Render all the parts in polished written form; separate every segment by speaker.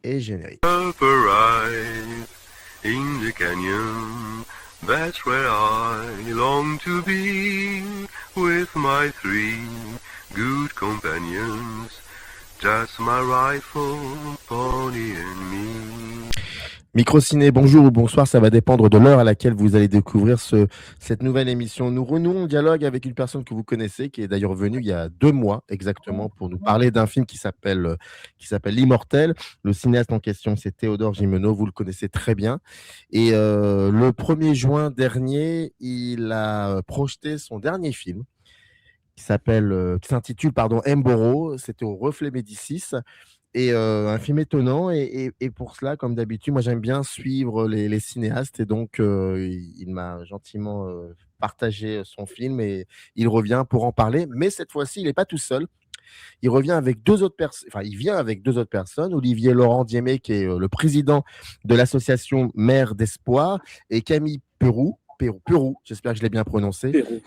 Speaker 1: et générique.
Speaker 2: Up arise in the canyon, that's where I long to be, with my three good companions, just my rifle, pony and me.
Speaker 1: Microciné, bonjour ou bonsoir, ça va dépendre de l'heure à laquelle vous allez découvrir cette nouvelle émission. Nous renouons le dialogue avec une personne que vous connaissez, qui est d'ailleurs venue il y a 2 mois exactement pour nous parler d'un film qui s'appelle L'Immortel. Le cinéaste en question, c'est Théodore Gimeno, vous le connaissez très bien. Et le 1er juin dernier, il a projeté son dernier film qui s'intitule Mboro. C'était au Reflet Médicis. Et un film étonnant. Et pour cela, comme d'habitude, moi j'aime bien suivre les cinéastes. Et donc, il m'a gentiment partagé son film et il revient pour en parler. Mais cette fois-ci, il n'est pas tout seul. Il revient avec deux autres personnes. Enfin, il vient avec deux autres personnes. Olivier Laurent Diémé, qui est le président de l'association Mère d'Espoir, et Camille Peroux, j'espère que je l'ai bien prononcé,
Speaker 3: Pérou.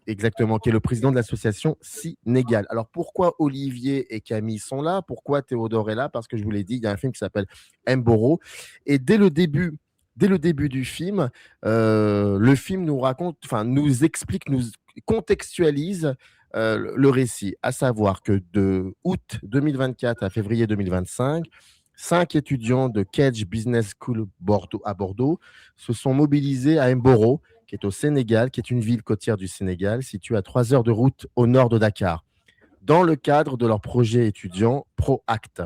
Speaker 1: exactement, qui est le président de l'association Sénégal. Alors pourquoi Olivier et Camille sont là? Pourquoi Théodore est là? Parce que je vous l'ai dit, il y a un film qui s'appelle Mboro. Et dès le début du film, le film nous raconte, enfin nous explique, nous contextualise le récit, à savoir que de août 2024 à février 2025, 5 étudiants de Kedge Business School à Bordeaux se sont mobilisés à Mboro, qui est au Sénégal, qui est une ville côtière du Sénégal, située à 3 heures de route au nord de Dakar, dans le cadre de leur projet étudiant ProAct,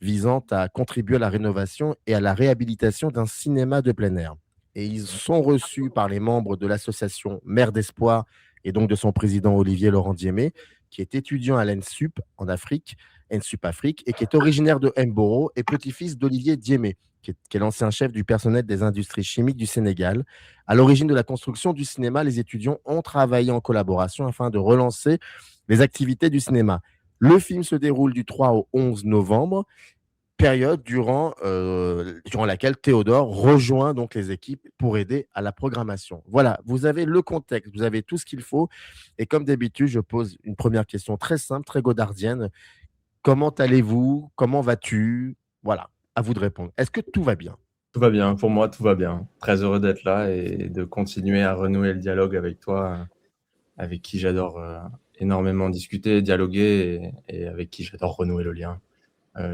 Speaker 1: visant à contribuer à la rénovation et à la réhabilitation d'un cinéma de plein air. Et ils sont reçus par les membres de l'association Mère d'Espoir et donc de son président Olivier Laurent Diémé, qui est étudiant à l'ENSUP en Afrique, ENSUP Afrique, et qui est originaire de Mboro et petit-fils d'Olivier Diémé, qui est l'ancien chef du personnel des industries chimiques du Sénégal. À l'origine de la construction du cinéma, les étudiants ont travaillé en collaboration afin de relancer les activités du cinéma. Le film se déroule du 3 au 11 novembre, période durant laquelle Théodore rejoint donc les équipes pour aider à la programmation. Voilà, vous avez le contexte, vous avez tout ce qu'il faut. Et comme d'habitude, je pose une première question très simple, très godardienne. Comment allez-vous? Comment vas-tu? Voilà, à vous de répondre. Est-ce que tout va bien?
Speaker 3: Tout va bien, pour moi, tout va bien. Très heureux d'être là et de continuer à renouer le dialogue avec toi, avec qui j'adore énormément discuter, dialoguer et avec qui j'adore renouer le lien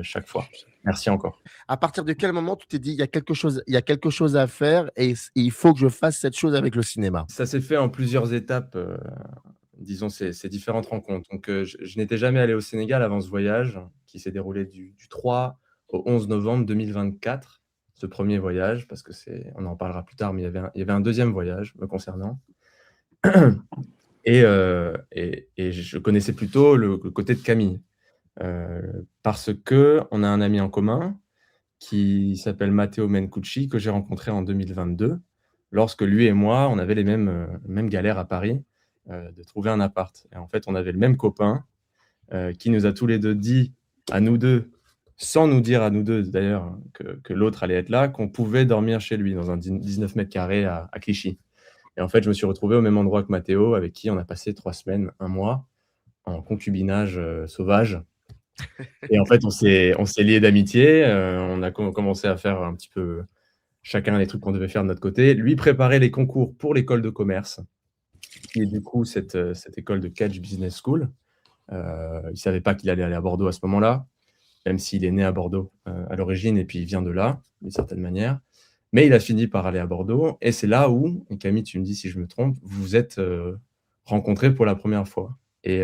Speaker 3: chaque fois. Merci encore.
Speaker 1: À partir de quel moment tu t'es dit, il y a quelque chose à faire et il faut que je fasse cette chose avec le cinéma?
Speaker 3: Ça s'est fait en plusieurs étapes, disons, ces différentes rencontres. Donc, je n'étais jamais allé au Sénégal avant ce voyage qui s'est déroulé du 3 au 11 novembre 2024. Ce premier voyage, parce que on en parlera plus tard, mais il y avait un deuxième voyage me concernant. Et je connaissais plutôt le côté de Camille, parce qu'on a un ami en commun qui s'appelle Matteo Mencucci, que j'ai rencontré en 2022, lorsque lui et moi, on avait les mêmes galères à Paris, de trouver un appart. Et en fait, on avait le même copain, qui nous a tous les 2 dit à nous 2, sans nous dire à nous 2 d'ailleurs que l'autre allait être là, qu'on pouvait dormir chez lui dans un 19 mètres carrés à Clichy. Et en fait, je me suis retrouvé au même endroit que Matteo, avec qui on a passé 3 semaines, 1 mois, en concubinage sauvage. Et en fait, on s'est liés d'amitié, on a commencé à faire un petit peu chacun les trucs qu'on devait faire de notre côté. Lui préparait les concours pour l'école de commerce, qui est du coup cette école de Catch Business School. Il ne savait pas qu'il allait aller à Bordeaux à ce moment-là, même s'il est né à Bordeaux à l'origine, et puis il vient de là, d'une certaine manière. Mais il a fini par aller à Bordeaux, et c'est là où, et Camille, tu me dis si je me trompe, vous vous êtes rencontrés pour la première fois. Et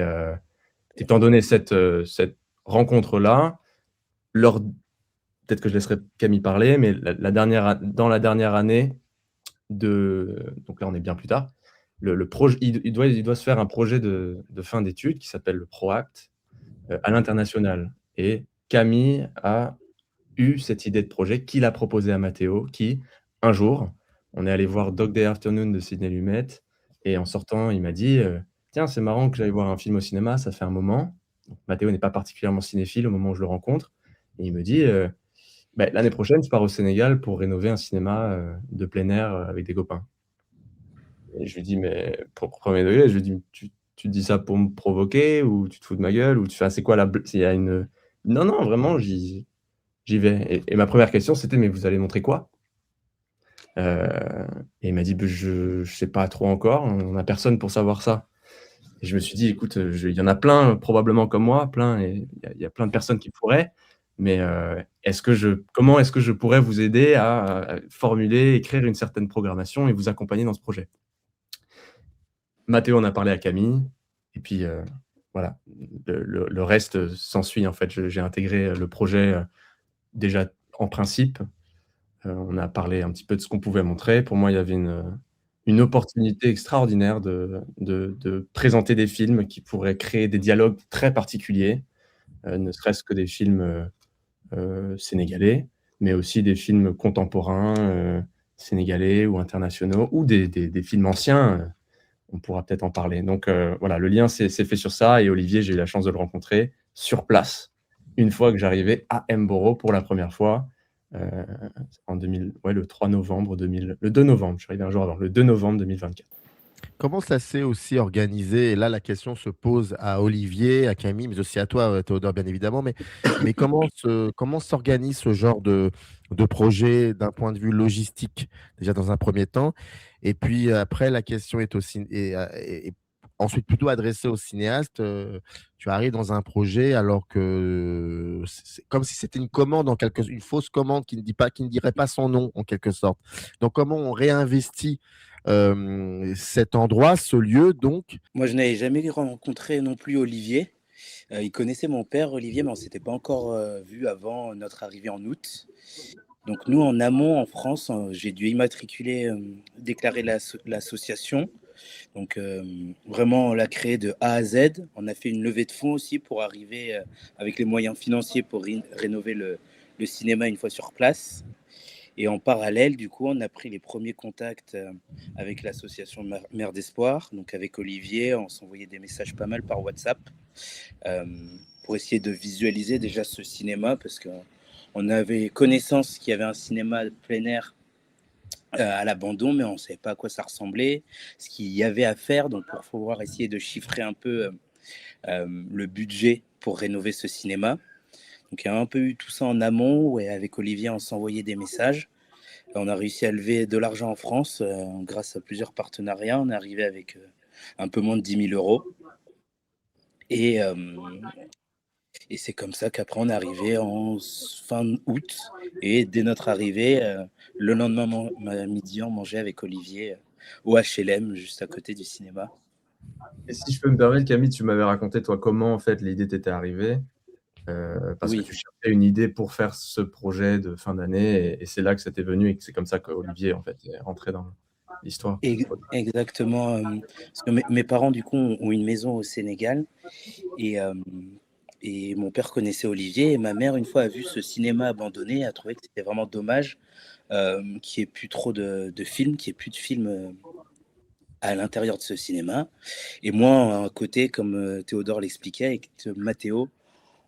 Speaker 3: étant donné cette rencontre-là, peut-être que je laisserai Camille parler, mais dans la dernière année donc là on est bien plus tard, le projet, il doit se faire un projet de fin d'études qui s'appelle le ProAct à l'international. Et Camille a eu cette idée de projet qu'il a proposé à Matteo, qui, un jour, on est allé voir Dog Day Afternoon de Sidney Lumet, et en sortant, il m'a dit tiens, c'est marrant que j'aille voir un film au cinéma, ça fait un moment. Donc, Matteo n'est pas particulièrement cinéphile au moment où je le rencontre, et il me dit l'année prochaine, je pars au Sénégal pour rénover un cinéma de plein air avec des copains. Et je lui dis mais pour premier degré, je lui dis tu dis ça pour me provoquer ou tu te fous de ma gueule ou c'est quoi s'il y a une non, non, vraiment, j'y vais. Et ma première question, c'était: «Mais vous allez montrer quoi?» Heu et il m'a dit: «Beh, je sais pas trop encore, on a personne pour savoir ça». Et je me suis dit: «Écoute, il y en a plein probablement comme moi, plein et il y a plein de personnes qui pourraient, mais comment est-ce que je pourrais vous aider à formuler, écrire une certaine programmation et vous accompagner dans ce projet?» Mathéo en a parlé à Camille et puis, voilà, le reste, s'ensuit en fait. J'ai intégré, le projet, déjà en principe. On a parlé un petit peu de ce qu'on pouvait montrer. Pour moi, il y avait une opportunité extraordinaire de présenter des films qui pourraient créer des dialogues très particuliers, ne serait-ce que des films, sénégalais, mais aussi des films contemporains, sénégalais ou internationaux ou des films anciens, on pourra peut-être en parler. Donc voilà, le lien s'est fait sur ça et Olivier, j'ai eu la chance de le rencontrer sur place, une fois que j'arrivais à Mboro pour la première fois, heu, en 2000 ouais, le 2 novembre, je suis arrivé un jour avant, le 2 novembre 2024.
Speaker 1: Comment ça s'est aussi organisé? Et là, la question se pose à Olivier, à Camille, mais aussi à toi, Théodore, bien évidemment. Mais comment s'organise ce genre de projet d'un point de vue logistique, déjà dans un premier temps? Et puis après, la question est aussi, et ensuite plutôt adressée aux cinéastes. Tu arrives dans un projet alors que c'est comme si c'était une commande, une fausse commande qui ne dirait pas son nom, en quelque sorte. Donc, comment on réinvestit cet endroit, ce lieu donc?
Speaker 4: Moi, je n'avais jamais rencontré non plus Olivier. Il connaissait mon père, Olivier, mais on s'était pas encore vu avant notre arrivée en août. Donc nous, en amont, en France, j'ai dû immatriculer, déclarer l'association. Donc vraiment, on l'a créée de A à Z. On a fait une levée de fonds aussi pour arriver avec les moyens financiers pour rénover le cinéma une fois sur place. Et en parallèle, du coup, on a pris les premiers contacts avec l'association Mère d'Espoir, donc avec Olivier, on s'envoyait des messages pas mal par WhatsApp euh, pour essayer de visualiser déjà ce cinéma, parce qu'on avait connaissance qu'il y avait un cinéma de plein air à l'abandon, mais on ne savait pas à quoi ça ressemblait, ce qu'il y avait à faire, donc pour pouvoir essayer de chiffrer un peu le budget pour rénover ce cinéma. Donc il y a un peu eu tout ça en amont, et avec Olivier, on s'envoyait des messages. On a réussi à lever de l'argent en France grâce à plusieurs partenariats. On est arrivé avec un peu moins de 10 000 euros. Et, euh, et c'est comme ça qu'après, on est arrivé en fin août. Et dès notre arrivée, le lendemain midi, on mangeait avec Olivier au HLM, juste à côté du cinéma.
Speaker 3: Et si je peux me permettre, Camille, tu m'avais raconté, toi, comment en fait l'idée t'était arrivée, parce que
Speaker 4: Oui,
Speaker 3: tu cherchais une idée pour faire ce projet de fin d'année et c'est là que ça t'est venu et que c'est comme ça qu'Olivier, en fait, est rentré dans l'histoire.
Speaker 4: exactement. Parce que mes parents, du coup, ont une maison au Sénégal. Et, euh, et mon père connaissait Olivier. Et ma mère, une fois, a vu ce cinéma abandonné, a trouvé que c'était vraiment dommage qu'il n'y ait plus trop de films, qu'il n'y ait plus de films à l'intérieur de ce cinéma. Et moi, à côté, comme Théodore l'expliquait, avec Mathéo,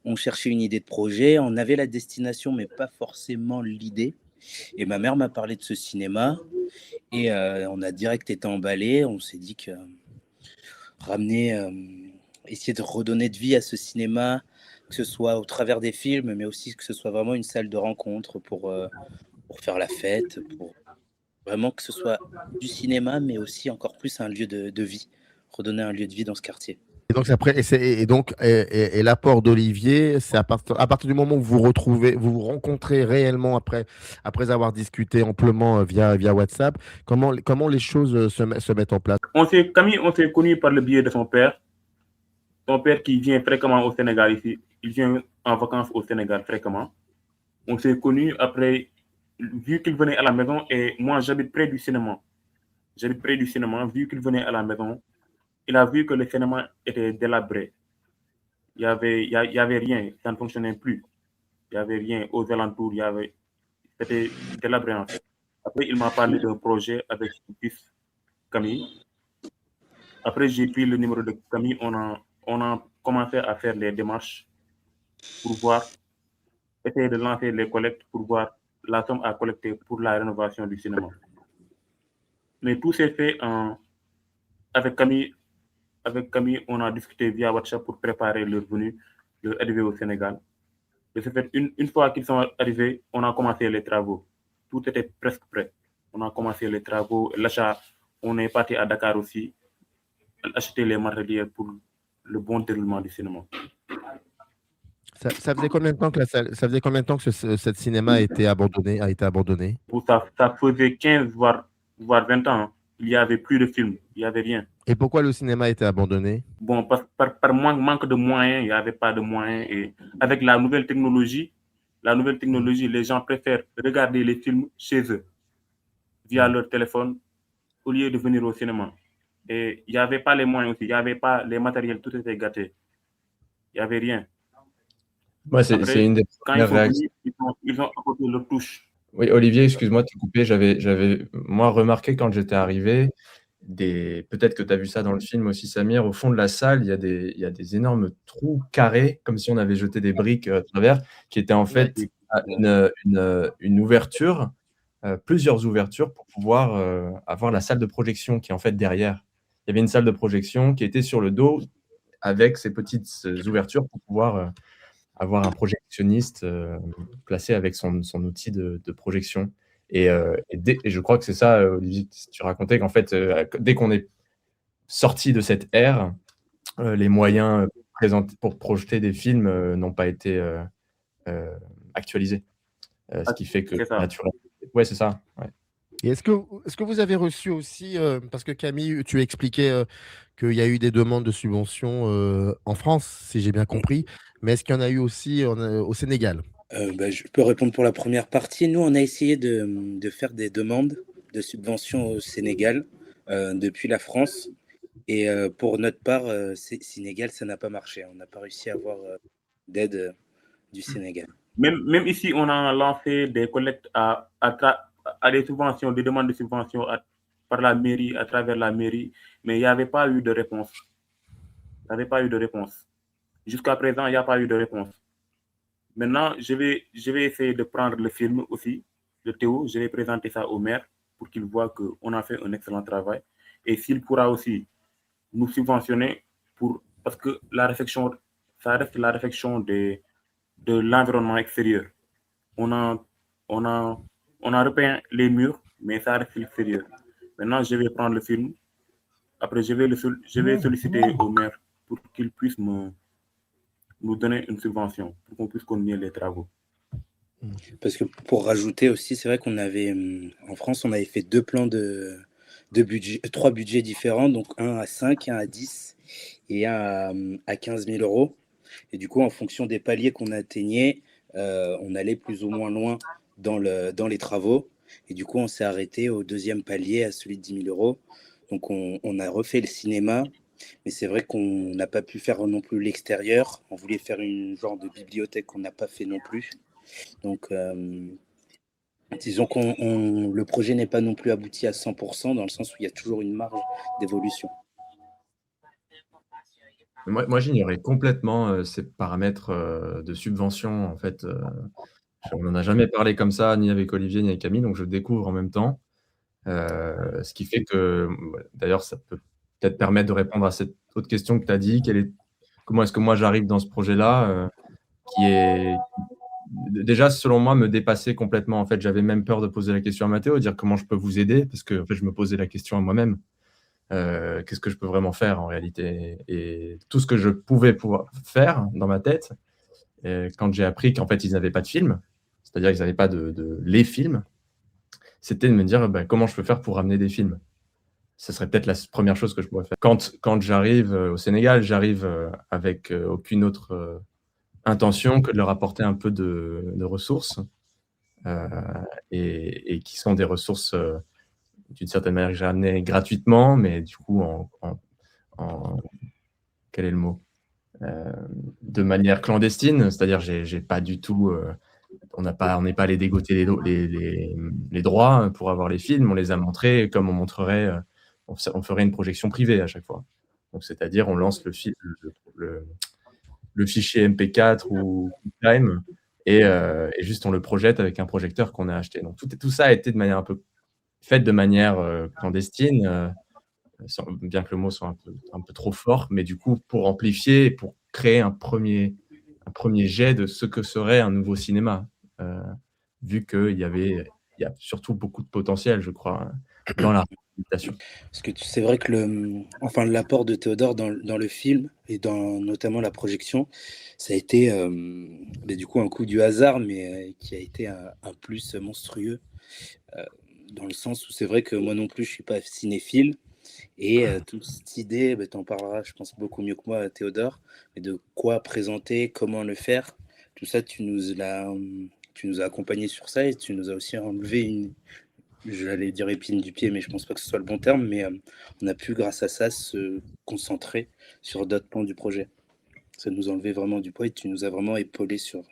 Speaker 4: on cherchait une idée de projet. On avait la destination, mais pas forcément l'idée. Et ma mère m'a parlé de ce cinéma. Et on a direct été emballé. On s'est dit que ramener, essayer de redonner de vie à ce cinéma, que ce soit au travers des films, mais aussi que ce soit vraiment une salle de rencontre pour faire la fête, pour vraiment que ce soit du cinéma, mais aussi encore plus un lieu de vie, redonner un lieu de vie dans ce quartier.
Speaker 1: Et donc, et l'apport d'Olivier, c'est à partir du moment où vous vous rencontrez réellement après avoir discuté amplement via WhatsApp, comment les choses se mettent en place?
Speaker 5: Camille, on s'est connus par le biais de son père. Son père qui vient fréquemment au Sénégal ici. Il vient en vacances au Sénégal fréquemment. On s'est connus après, vu qu'il venait à la maison, et moi j'habite près du cinéma. J'habite près du cinéma, vu qu'il venait à la maison, il a vu que le cinéma était délabré. Il y avait rien, ça ne fonctionnait plus. Il n'y avait rien aux alentours, c'était délabré en fait. Après, il m'a parlé d'un projet avec son fils, Camille. Après, j'ai pris le numéro de Camille, on a commencé à faire les démarches pour voir, essayer de lancer les collectes pour voir la somme à collecter pour la rénovation du cinéma. Mais tout s'est fait avec Camille. Avec Camille, on a discuté via WhatsApp pour préparer leur venue, leur arrivée au Sénégal. De ce fait, une fois qu'ils sont arrivés, on a commencé les travaux. Tout était presque prêt. On a commencé les travaux, l'achat. On est parti à Dakar aussi, acheter les matériels pour le bon déroulement du cinéma.
Speaker 1: Ça faisait combien de temps que ça faisait combien de temps que cette cinéma a été abandonné?
Speaker 5: Ça faisait 15 voire 20 ans. Il n'y avait plus de films, il n'y avait rien.
Speaker 1: Et pourquoi le cinéma a été abandonné?
Speaker 5: Bon, par manque de moyens, il n'y avait pas de moyens. Et avec la nouvelle technologie, les gens préfèrent regarder les films chez eux, via leur téléphone, au lieu de venir au cinéma. Et il n'y avait pas les moyens aussi, il n'y avait pas les matériels, tout était gâté. Il n'y avait rien.
Speaker 3: Ouais, c'est
Speaker 5: Après,
Speaker 3: une des
Speaker 5: quand ils
Speaker 3: premières
Speaker 5: sont
Speaker 3: réactions.
Speaker 5: venus, ils ont apporté leur touche.
Speaker 3: Oui, Olivier, excuse-moi de te couper. J'avais, moi, remarqué quand j'étais arrivé, peut-être que tu as vu ça dans le film aussi, Samir, au fond de la salle, il y a des énormes trous carrés, comme si on avait jeté des briques à travers, qui étaient en fait une ouverture, plusieurs ouvertures pour pouvoir avoir la salle de projection qui est en fait derrière. Il y avait une salle de projection qui était sur le dos avec ces petites ouvertures pour pouvoir avoir un projectionniste placé avec son outil de projection. Et je crois que c'est ça, Olivier, tu racontais qu'en fait, dès qu'on est sorti de cette ère, les moyens présentés pour projeter des films n'ont pas été actualisés. Ce qui fait que naturellement. Ouais, c'est ça. Ouais.
Speaker 1: Et est-ce que vous avez reçu aussi, parce que Camille, tu expliquais qu'il y a eu des demandes de subventions en France, si j'ai bien compris, mais est-ce qu'il y en a eu aussi au Sénégal?
Speaker 4: Je peux répondre pour la première partie. Nous, on a essayé de faire des demandes de subventions au Sénégal depuis la France. Et pour notre part, Sénégal, ça n'a pas marché. On n'a pas réussi à avoir d'aide du Sénégal.
Speaker 5: Même ici, on a lancé des collectes à des subventions, des demandes de subventions par la mairie, à travers la mairie, mais il n'y avait pas eu de réponse. Il n'y avait pas eu de réponse. Jusqu'à présent, il n'y a pas eu de réponse. Maintenant, je vais essayer de prendre le film aussi, de Théo. Je vais présenter ça au maire pour qu'il voit qu'on a fait un excellent travail. Et s'il pourra aussi nous subventionner parce que la réflexion, ça reste la réflexion de l'environnement extérieur. On a repeint les murs, mais ça reste l'extérieur. Maintenant, je vais prendre le film. Après, je vais solliciter au maire pour qu'il puisse nous donner une subvention pour qu'on puisse continuer les travaux.
Speaker 4: Parce que pour rajouter aussi, c'est vrai qu'on avait, en France, on avait fait 2 plans de budget, 3 budgets différents, donc un à 5, un à 10 et un à 15 000 euros. Et du coup, en fonction des paliers qu'on atteignait, on allait plus ou moins loin dans les travaux. Et du coup, on s'est arrêté au 2e palier, à celui de 10 000 euros. Donc, on a refait le cinéma. Mais c'est vrai qu'on n'a pas pu faire non plus l'extérieur. On voulait faire une genre de bibliothèque qu'on n'a pas fait non plus. Donc, disons que le projet n'est pas non plus abouti à 100%, dans le sens où il y a toujours une marge d'évolution.
Speaker 3: Moi j'ignorais complètement ces paramètres de subvention. En fait, on n'en a jamais parlé comme ça, ni avec Olivier, ni avec Camille, donc je découvre en même temps. Ce qui fait que, d'ailleurs, ça peut peut-être permettre de répondre à cette autre question que tu as dit. Comment est-ce que moi j'arrive dans ce projet-là, qui est déjà, selon moi, me dépasser complètement. En fait, j'avais même peur de poser la question à Mathéo, dire comment je peux vous aider, parce que en fait, je me posais la question à moi-même. Qu'est-ce que je peux vraiment faire en réalité? Et tout ce que je pouvais pouvoir faire dans ma tête, quand j'ai appris qu'en fait, ils n'avaient pas de film, c'est-à-dire qu'ils n'avaient pas de les films, c'était de me dire comment je peux faire pour ramener des films. Ce serait peut-être la première chose que je pourrais faire. Quand j'arrive au Sénégal, j'arrive avec aucune autre intention que de leur apporter un peu de ressources, et qui sont des ressources d'une certaine manière que j'ai amenées gratuitement, mais du coup quel est le mot, de manière clandestine, c'est-à-dire j'ai pas du tout, on n'est pas allé dégoter les droits pour avoir les films, on les a montrés comme on montrerait, on ferait une projection privée à chaque fois. Donc c'est-à-dire on lance le fichier MP4 ou QuickTime et juste on le projette avec un projecteur qu'on a acheté. Donc tout ça a été de manière faite de manière clandestine, bien que le mot soit un peu trop fort, mais du coup pour amplifier, pour créer un premier premier jet de ce que serait un nouveau cinéma, vu qu'il y a surtout beaucoup de potentiel, je crois, dans la réhabilitation.
Speaker 4: Parce que c'est vrai que l'apport de Théodore dans le film et dans notamment la projection, ça a été du coup un coup du hasard, mais qui a été un plus monstrueux, dans le sens où c'est vrai que moi non plus je suis pas cinéphile. Et toute cette idée, tu en parleras, je pense, beaucoup mieux que moi, Théodore, mais de quoi présenter, comment le faire, tout ça, tu nous as accompagnés sur ça et tu nous as aussi enlevé j'allais dire épine du pied, mais je pense pas que ce soit le bon terme, mais on a pu, grâce à ça, se concentrer sur d'autres plans du projet. Ça nous a enlevé vraiment du poids et tu nous as vraiment épaulé sur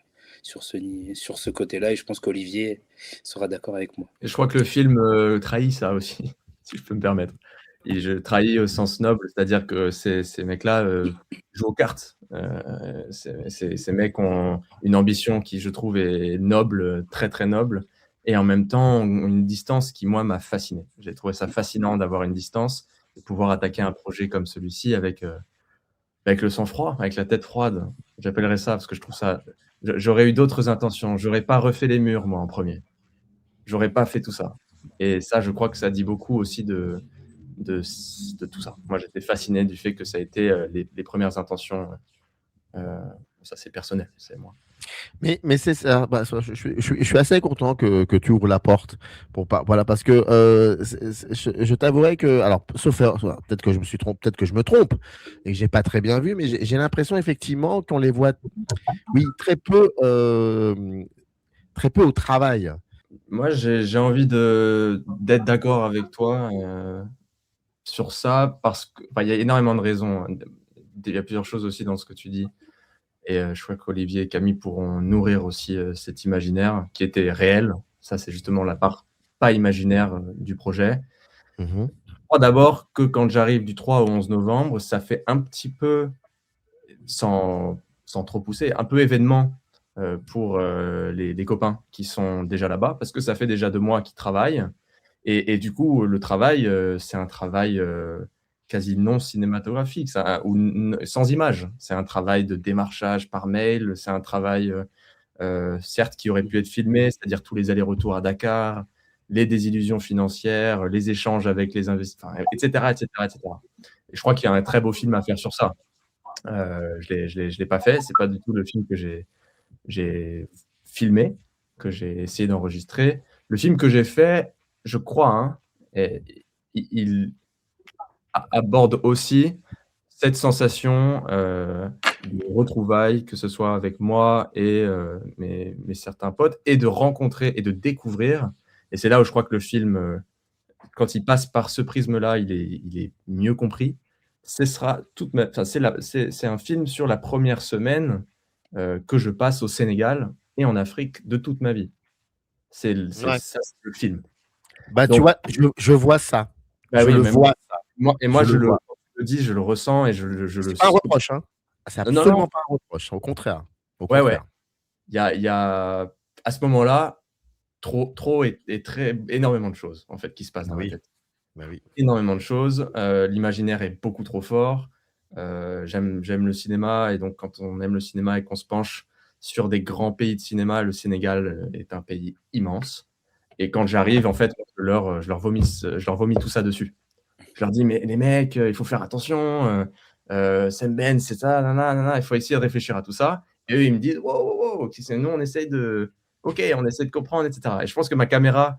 Speaker 4: ce côté-là, et je pense qu'Olivier sera d'accord avec moi.
Speaker 3: Et je crois que le film trahit ça aussi, si je peux me permettre. Et je trahis au sens noble, c'est-à-dire que ces mecs-là jouent aux cartes. Ces mecs ont une ambition qui, je trouve, est noble, très très noble, et en même temps ont une distance qui, moi, m'a fasciné. J'ai trouvé ça fascinant d'avoir une distance, de pouvoir attaquer un projet comme celui-ci avec le sang-froid, avec la tête froide. J'appellerais ça, parce que je trouve ça... J'aurais eu d'autres intentions. J'aurais pas refait les murs, moi, en premier. J'aurais pas fait tout ça. Et ça, je crois que ça dit beaucoup aussi de tout ça. Moi, j'étais fasciné du fait que ça a été les premières intentions. Ça, c'est personnel, c'est moi.
Speaker 1: Mais c'est ça. Je suis assez content que tu ouvres la porte voilà, parce que je t'avouerai que, alors, sauf peut-être que je me suis trompé, peut-être que je me trompe et que j'ai pas très bien vu, mais j'ai l'impression effectivement qu'on les voit, oui, très peu au travail.
Speaker 3: Moi, j'ai envie d'être d'accord avec toi sur ça, parce que il y a énormément de raisons. Il y a plusieurs choses aussi dans ce que tu dis. Et je crois qu'Olivier et Camille pourront nourrir aussi cet imaginaire qui était réel. Ça, c'est justement la part pas imaginaire du projet. Je crois d'abord que quand j'arrive du 3 au 11 novembre, ça fait un petit peu, sans trop pousser, un peu événement pour les copains qui sont déjà là-bas, parce que ça fait déjà 2 mois qu'ils travaillent. Et du coup, le travail, c'est un travail quasi non cinématographique, ou sans image. C'est un travail de démarchage par mail, c'est un travail, certes, qui aurait pu être filmé, c'est-à-dire tous les allers-retours à Dakar, les désillusions financières, les échanges avec les investisseurs, etc., etc., etc. Et je crois qu'il y a un très beau film à faire sur ça. Je l'ai pas fait, c'est pas du tout le film que j'ai filmé, que j'ai essayé d'enregistrer. Le film que j'ai fait, je crois, il aborde aussi cette sensation de retrouvailles, que ce soit avec moi et mes certains potes, et de rencontrer et de découvrir. Et c'est là où je crois que le film, quand il passe par ce prisme-là, il est mieux compris. C'est un film sur la première semaine que je passe au Sénégal et en Afrique de toute ma vie. C'est
Speaker 1: Ouais.
Speaker 3: ça, c'est le film.
Speaker 1: Bah,
Speaker 3: Donc,
Speaker 1: tu vois, je vois ça.
Speaker 3: bah
Speaker 1: je
Speaker 3: oui,
Speaker 1: le
Speaker 3: mais
Speaker 1: vois.
Speaker 3: moi,
Speaker 1: Je le vois.
Speaker 3: le dis, je le ressens et je le
Speaker 1: C'est pas un reproche, hein. C'est
Speaker 3: Non,
Speaker 1: absolument
Speaker 3: non.
Speaker 1: pas un reproche. Au contraire. Au
Speaker 3: Ouais.
Speaker 1: contraire.
Speaker 3: Il y a à ce moment-là trop et très énormément de choses en fait qui se passent dans ma tête.
Speaker 1: Bah oui.
Speaker 3: Énormément de choses. L'imaginaire est beaucoup trop fort. J'aime le cinéma, et donc quand on aime le cinéma et qu'on se penche sur des grands pays de cinéma, le Sénégal est un pays immense. Et quand j'arrive, en fait, je leur vomis tout ça dessus. Je leur dis, mais les mecs, il faut faire attention. Semben, c'est ça, nanana, il faut essayer de réfléchir à tout ça. Et eux, ils me disent, wow, nous, on essaye de comprendre, etc. Et je pense que ma caméra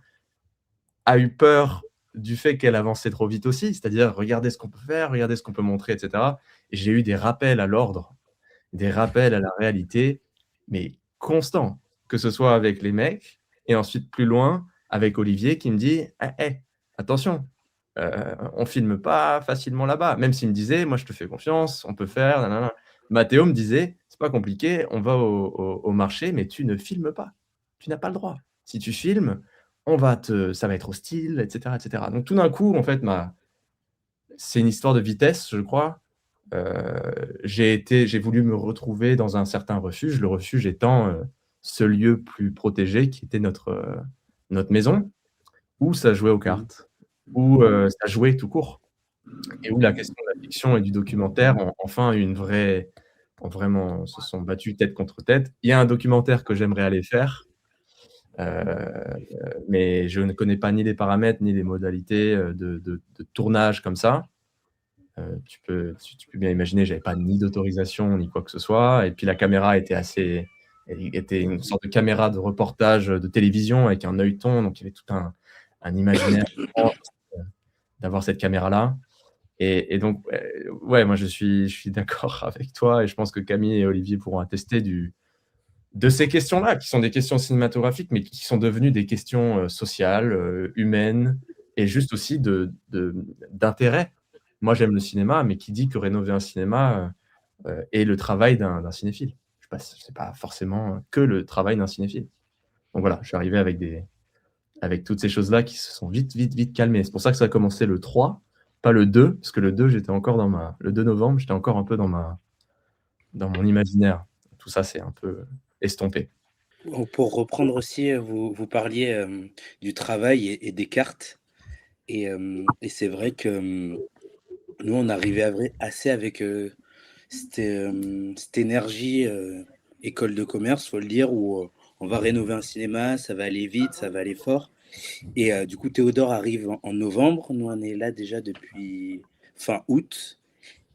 Speaker 3: a eu peur du fait qu'elle avançait trop vite aussi, c'est-à-dire regardez ce qu'on peut faire, regardez ce qu'on peut montrer, etc. Et j'ai eu des rappels à l'ordre, des rappels à la réalité, mais constants, que ce soit avec les mecs, et ensuite plus loin, avec Olivier qui me dit attention, on filme pas facilement là-bas, même s'il me disait, moi je te fais confiance, on peut faire, nanana. Mathéo me disait, c'est pas compliqué, on va au marché, mais tu ne filmes pas, tu n'as pas le droit. Si tu filmes, ça va être hostile, etc., etc. Donc tout d'un coup, en fait, c'est une histoire de vitesse, je crois. J'ai voulu me retrouver dans un certain refuge, le refuge étant ce lieu plus protégé qui était notre maison, où ça jouait aux cartes, où ça jouait tout court, et où la question de la fiction et du documentaire ont enfin une vraie vraiment se sont battus tête contre tête. Il y a un documentaire que j'aimerais aller faire, mais je ne connais pas ni les paramètres ni les modalités de tournage comme ça. Tu peux bien imaginer, j'avais pas ni d'autorisation ni quoi que ce soit. Et puis la caméra était une sorte de caméra de reportage de télévision avec un œilleton, donc il y avait tout un imaginaire d'avoir cette caméra-là. Et donc, ouais, moi je suis d'accord avec toi, et je pense que Camille et Olivier pourront attester de ces questions-là, qui sont des questions cinématographiques, mais qui sont devenues des questions sociales, humaines, et juste aussi d'intérêt. Moi, j'aime le cinéma, mais qui dit que rénover un cinéma est le travail d'un cinéphile? C'est pas forcément que le travail d'un cinéphile. Donc voilà, je suis arrivé avec toutes ces choses-là qui se sont vite calmées. C'est pour ça que ça a commencé le 3, pas le 2, parce que le 2, j'étais encore le 2 novembre, j'étais encore un peu dans mon imaginaire. Tout ça, c'est un peu estompé.
Speaker 4: Bon, pour reprendre aussi, vous parliez du travail et des cartes. Et c'est vrai que nous, on arrivait assez avec cette énergie école de commerce, faut le dire, où on va rénover un cinéma, ça va aller vite, ça va aller fort. Et du coup, Théodore arrive en novembre. Nous, on est là déjà depuis fin août.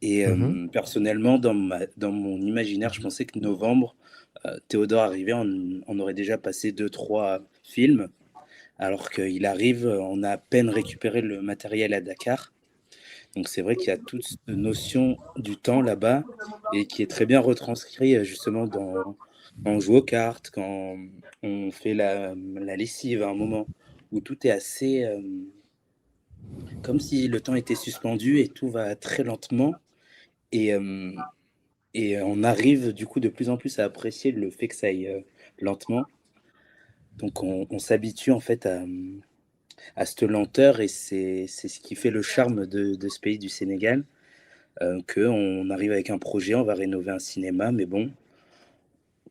Speaker 4: Et personnellement, dans mon imaginaire, je pensais que novembre, Théodore arrivait, on aurait déjà passé 2-3 films. Alors qu'il arrive, on a à peine récupéré le matériel à Dakar. Donc c'est vrai qu'il y a toute cette notion du temps là-bas et qui est très bien retranscrit justement quand on joue aux cartes, quand on fait la lessive à un moment où tout est assez comme si le temps était suspendu et tout va très lentement. Et on arrive du coup de plus en plus à apprécier le fait que ça aille lentement. Donc on s'habitue en fait à cette lenteur, et c'est ce qui fait le charme de ce pays du Sénégal, qu'on arrive avec un projet, on va rénover un cinéma, mais bon,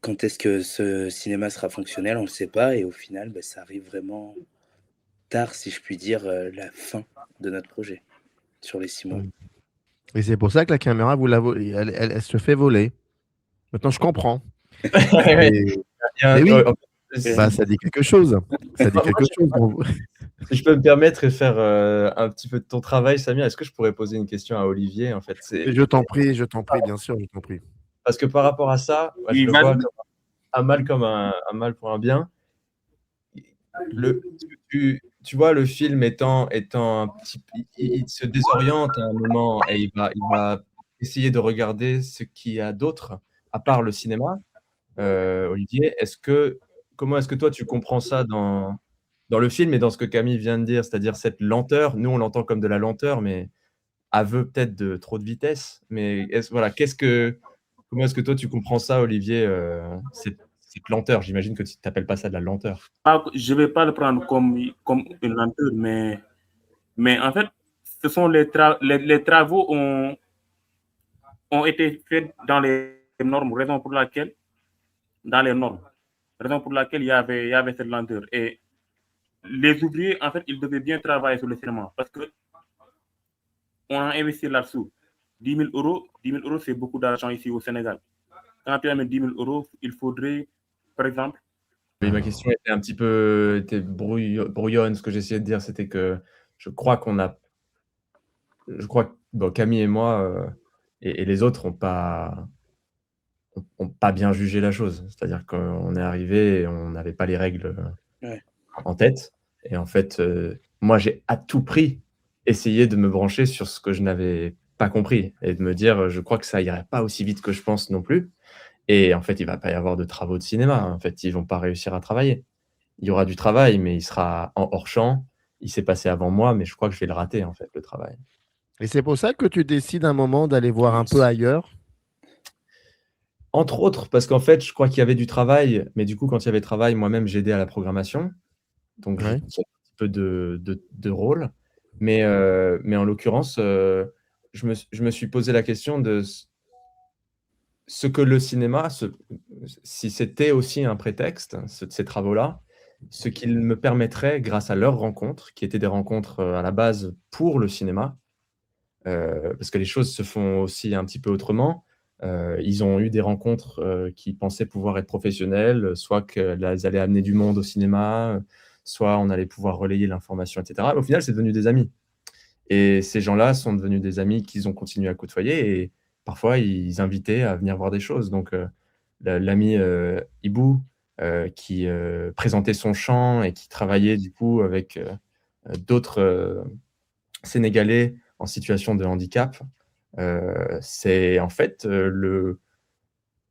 Speaker 4: quand est-ce que ce cinéma sera fonctionnel, on ne le sait pas, et au final, ça arrive vraiment tard, si je puis dire, la fin de notre projet, sur les 6 mois.
Speaker 1: Et c'est pour ça que la caméra, elle se fait voler. Maintenant, je comprends. Mais oui, ça dit quelque chose. Ça dit quelque chose.
Speaker 3: Si je peux me permettre et faire un petit peu de ton travail, Samir, est-ce que je pourrais poser une question à Olivier en fait?
Speaker 1: Je t'en prie, bien sûr, je t'en prie.
Speaker 3: Parce que par rapport à ça, je le vois un mal comme un mal pour un bien. Tu vois, le film étant un petit, il se désoriente à un moment et il va essayer de regarder ce qu'il y a d'autre à part le cinéma. Olivier, comment est-ce que toi tu comprends ça dans le film et dans ce que Camille vient de dire, c'est-à-dire cette lenteur? Nous, on l'entend comme de la lenteur, mais aveu peut-être de trop de vitesse. Mais comment est-ce que toi tu comprends ça, Olivier, cette lenteur? J'imagine que tu n'appelles pas ça de la lenteur.
Speaker 5: Je ne vais pas le prendre comme une lenteur, mais en fait, ce sont les travaux ont été faits dans les normes, raison pour laquelle il y avait cette lenteur. Et les ouvriers, en fait, ils devaient bien travailler sur le cinéma parce que on a investi là-dessous. 10 000 euros, c'est beaucoup d'argent ici au Sénégal. Quand tu as mis 10 000 euros, il faudrait, par exemple.
Speaker 3: Oui, ma question était un petit peu brouillonne. Ce que j'essayais de dire, c'était que je crois que Camille et moi et les autres n'ont pas bien jugé la chose. C'est-à-dire qu'on est arrivé et on n'avait pas les règles en tête. Et en fait, moi, j'ai à tout prix essayé de me brancher sur ce que je n'avais pas compris et de me dire, je crois que ça irait pas aussi vite que je pense non plus. Et en fait, il va pas y avoir de travaux de cinéma. En fait, ils vont pas réussir à travailler. Il y aura du travail, mais il sera en hors-champ. Il s'est passé avant moi, mais je crois que je vais le rater, en fait, le travail.
Speaker 1: Et c'est pour ça que tu décides un moment d'aller voir un peu ailleurs?
Speaker 3: Entre autres, parce qu'en fait, je crois qu'il y avait du travail, mais du coup, quand il y avait travail, moi-même, j'aidais à la programmation. Donc, j'ai un petit peu de rôle. Mais en l'occurrence, je me suis posé la question de ce que le cinéma, si c'était aussi un prétexte, ces travaux-là, ce qu'il me permettrait, grâce à leurs rencontres, qui étaient des rencontres à la base pour le cinéma, parce que les choses se font aussi un petit peu autrement. Ils ont eu des rencontres qui pensaient pouvoir être professionnelles, soit qu'elles allaient amener du monde au cinéma, soit on allait pouvoir relayer l'information, etc. Mais au final, c'est devenu des amis. Et ces gens-là sont devenus des amis qu'ils ont continué à côtoyer et parfois ils invitaient à venir voir des choses. Donc, l'ami Ibou, qui présentait son chant et qui travaillait du coup avec d'autres Sénégalais en situation de handicap, c'est en fait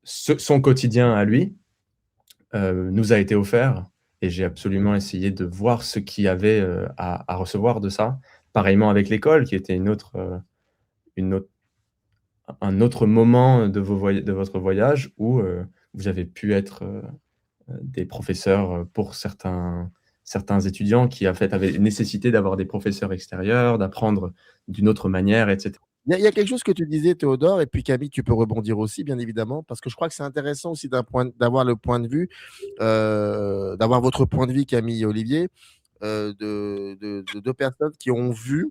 Speaker 3: son quotidien à lui nous a été offert et j'ai absolument essayé de voir ce qu'il y avait à recevoir de ça. Pareillement avec l'école qui était une autre, un autre moment de votre voyage où vous avez pu être des professeurs pour certains étudiants qui en fait avaient nécessité d'avoir des professeurs extérieurs, d'apprendre d'une autre manière, etc.
Speaker 1: Il y a quelque chose que tu disais, Théodore, et puis Camille, tu peux rebondir aussi, bien évidemment, parce que je crois que c'est intéressant aussi d'avoir le point de vue, d'avoir votre point de vue, Camille et Olivier, de deux personnes qui ont vu,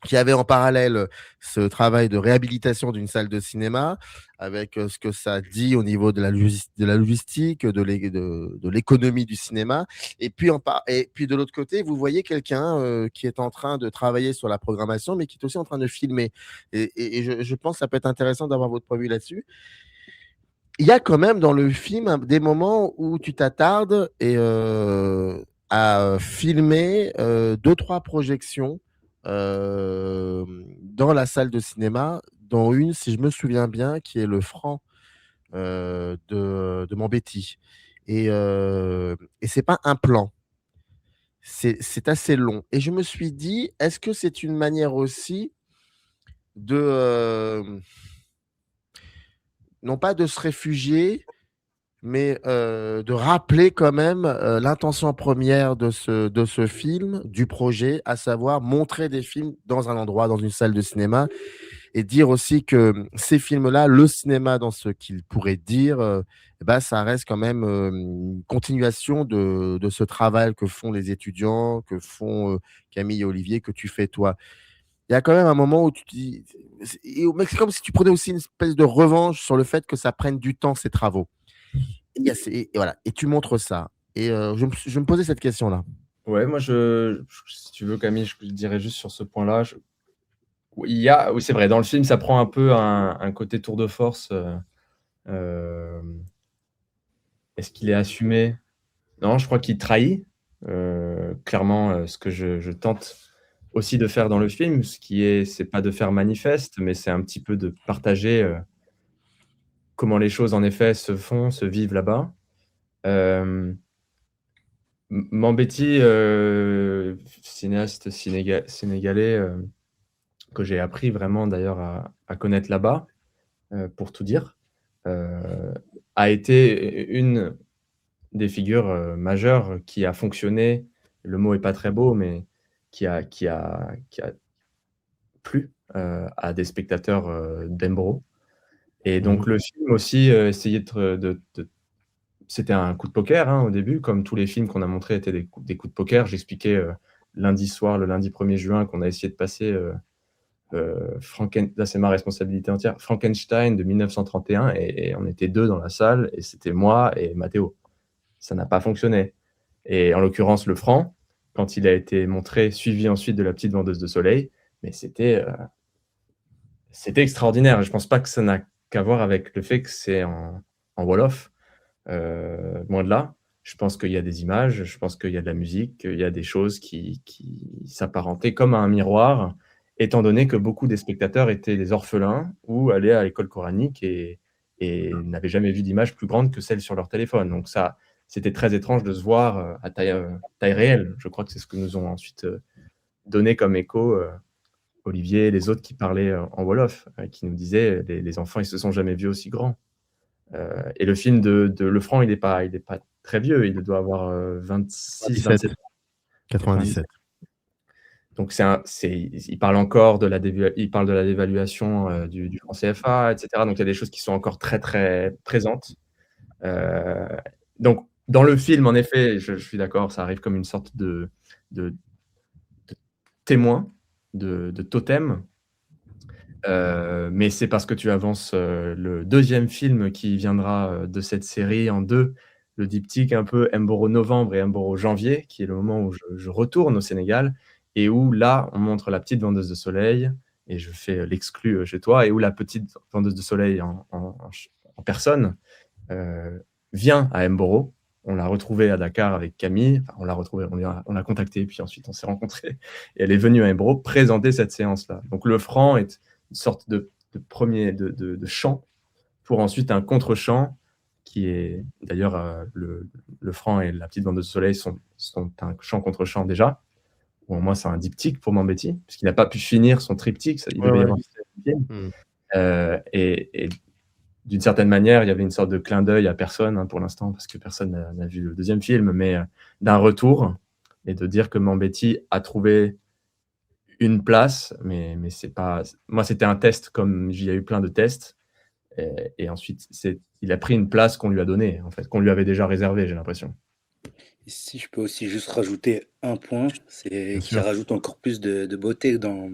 Speaker 1: qui avaient en parallèle ce travail de réhabilitation d'une salle de cinéma, avec ce que ça dit au niveau de la logistique, de l'économie du cinéma. Et puis, et puis de l'autre côté, vous voyez quelqu'un qui est en train de travailler sur la programmation, mais qui est aussi en train de filmer. Et je pense que ça peut être intéressant d'avoir votre point de vue là-dessus. Il y a quand même dans le film des moments où tu t'attardes à filmer 2-3 projections dans la salle de cinéma, dont une, si je me souviens bien, qui est le Franc de Mambéty. Et c'est pas un plan, c'est assez long. Et je me suis dit, est-ce que c'est une manière aussi de, non pas de se réfugier, mais de rappeler quand même l'intention première de ce film, du projet, à savoir montrer des films dans un endroit, dans une salle de cinéma, et dire aussi que ces films-là, le cinéma dans ce qu'il pourrait dire, bah, ça reste quand même une continuation de ce travail que font les étudiants, que font Camille et Olivier, que tu fais toi. Il y a quand même un moment où tu te dis, c'est comme si tu prenais aussi une espèce de revanche sur le fait que ça prenne du temps, ces travaux. Et voilà, et tu montres ça. Et je me posais cette question-là.
Speaker 3: Ouais, moi, si tu veux, Camille, je dirais juste sur ce point-là. Oui, c'est vrai, dans le film, ça prend un peu un côté tour de force. Est-ce qu'il est assumé? Non, je crois qu'il trahit clairement ce que je tente aussi de faire dans le film, c'est pas de faire manifeste, mais c'est un petit peu de partager comment les choses en effet se vivent là-bas. Mambéty, cinéaste sénégalais, que j'ai appris vraiment d'ailleurs à connaître là-bas, pour tout dire, a été une des figures majeures qui a fonctionné, le mot est pas très beau, mais qui a plu à des spectateurs d'Embro. Et donc le film aussi essayait c'était un coup de poker hein, au début, comme tous les films qu'on a montrés étaient des coups de poker. J'expliquais lundi soir, le lundi 1er juin, qu'on a essayé de passer là c'est ma responsabilité entière, Frankenstein de 1931, et on était 2 dans la salle, et c'était moi et Mathéo. Ça n'a pas fonctionné. Et en l'occurrence, le Franc, quand il a été montré, suivi ensuite de La Petite Vendeuse de Soleil, mais c'était extraordinaire. Je pense pas que ça n'a qu'à voir avec le fait que c'est en Wolof. Loin de là. Je pense qu'il y a des images, je pense qu'il y a de la musique, qu'il y a des choses qui s'apparentaient comme à un miroir, étant donné que beaucoup des spectateurs étaient des orphelins ou allaient à l'école coranique et n'avaient jamais vu d'image plus grande que celle sur leur téléphone. Donc ça, c'était très étrange de se voir à taille réelle. Je crois que c'est ce que nous ont ensuite donné comme écho Olivier et les autres qui parlaient en Wolof, qui nous disaient les enfants, ils se sont jamais vus aussi grands. Et le film de Le Franc, il n'est pas très vieux, il doit avoir 26, 27 ans.
Speaker 1: 97.
Speaker 3: Donc il parle encore de la dévaluation du franc CFA, etc. Donc il y a des choses qui sont encore très très présentes. Donc dans le film, en effet, je suis d'accord, ça arrive comme une sorte de témoin, de totem. Mais c'est parce que tu avances le deuxième film qui viendra de cette série en deux, le diptyque un peu Mboro novembre et Mboro janvier, qui est le moment où je retourne au Sénégal et où là, on montre la petite vendeuse de soleil et je fais l'exclu chez toi et où la petite vendeuse de soleil en personne vient à Mboro. On l'a retrouvée à Dakar avec Camille. Enfin, on l'a retrouvée, on l'a contactée, puis ensuite on s'est rencontrés. Et elle est venue à Mboro présenter cette séance-là. Donc le franc est une sorte de chant pour ensuite un contre-chant qui est d'ailleurs le franc et la petite vendeuse de soleil sont un chant contre-chant déjà. Ou au moins c'est un diptyque pour Mambéty, puisqu'il n'a pas pu finir son triptyque. Il devait y avoir un film. Et d'une certaine manière, il y avait une sorte de clin d'œil à personne pour l'instant, parce que personne n'a vu le deuxième film, mais d'un retour, et de dire que Mambéty a trouvé une place, mais c'est pas... Moi, c'était un test, comme il y a eu plein de tests, et ensuite, il a pris une place qu'on lui a donnée, en fait, qu'on lui avait déjà réservée, j'ai l'impression.
Speaker 4: Et si je peux aussi juste rajouter un point, c'est qui
Speaker 1: sûr.
Speaker 4: rajoute encore plus de beauté dans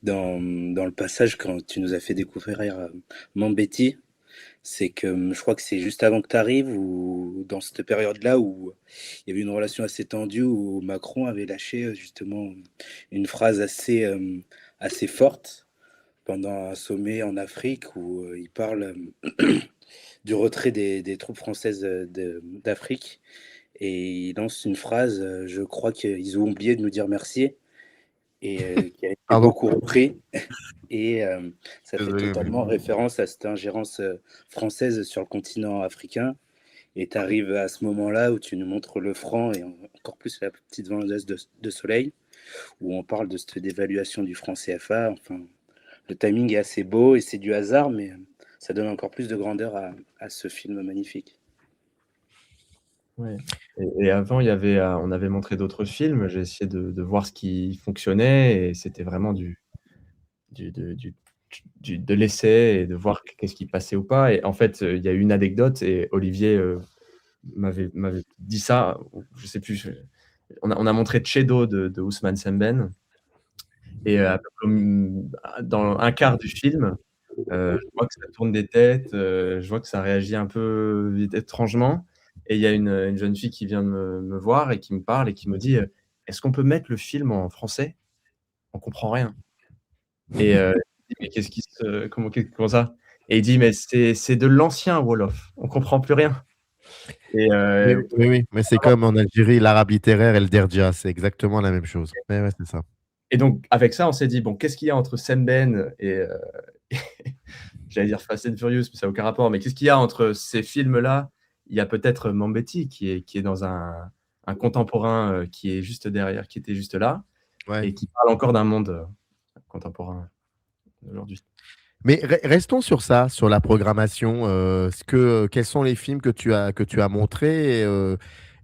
Speaker 4: le passage quand tu nous as fait découvrir Mambéty, c'est que je crois que c'est juste avant que tu arrives ou dans cette période-là où il y avait une relation assez tendue où Macron avait lâché justement une phrase assez forte pendant un sommet en Afrique où il parle du retrait des troupes françaises d'Afrique et il lance une phrase, je crois qu'ils ont oublié de nous dire merci et qui a été
Speaker 1: Pardon.
Speaker 4: beaucoup repris. Et ça fait
Speaker 1: Désolé,
Speaker 4: totalement référence à cette ingérence française sur le continent africain. Et tu arrives à ce moment-là où tu nous montres le franc et encore plus la petite vendeuse de soleil, où on parle de cette dévaluation du franc CFA. Enfin, le timing est assez beau et c'est du hasard, mais ça donne encore plus de grandeur à ce film magnifique.
Speaker 3: Ouais. Et avant, on avait montré d'autres films. J'ai essayé de voir ce qui fonctionnait et c'était vraiment de l'essai et de voir qu'est-ce qui passait ou pas. Et en fait, il y a eu une anecdote et Olivier m'avait dit ça. Je sais plus. On a montré Chedo de Ousmane Sembène et dans un quart du film, je vois que ça tourne des têtes, je vois que ça réagit un peu étrangement. Et il y a une jeune fille qui vient me voir et qui me parle et qui me dit est-ce qu'on peut mettre le film en français? On comprend rien. Et je dis mais qu'est-ce qui se comment ça? Et il dit mais c'est de l'ancien Wolof, on comprend plus rien. Et
Speaker 1: Oui, mais c'est comme en Algérie, l'arabe littéraire et le derja, c'est exactement la même chose. Mais ouais, c'est ça.
Speaker 3: et donc avec ça, on s'est dit bon, qu'est-ce qu'il y a entre Sembène et j'allais dire Fast and Furious, mais ça n'a aucun rapport. Mais qu'est-ce qu'il y a entre ces films-là? Il y a peut-être Mambéty qui est dans un contemporain qui est juste derrière, qui était juste là,
Speaker 1: Ouais.
Speaker 3: et qui parle encore d'un monde contemporain d'aujourd'hui.
Speaker 1: Mais restons sur ça, sur la programmation. Quels sont les films que tu as montrés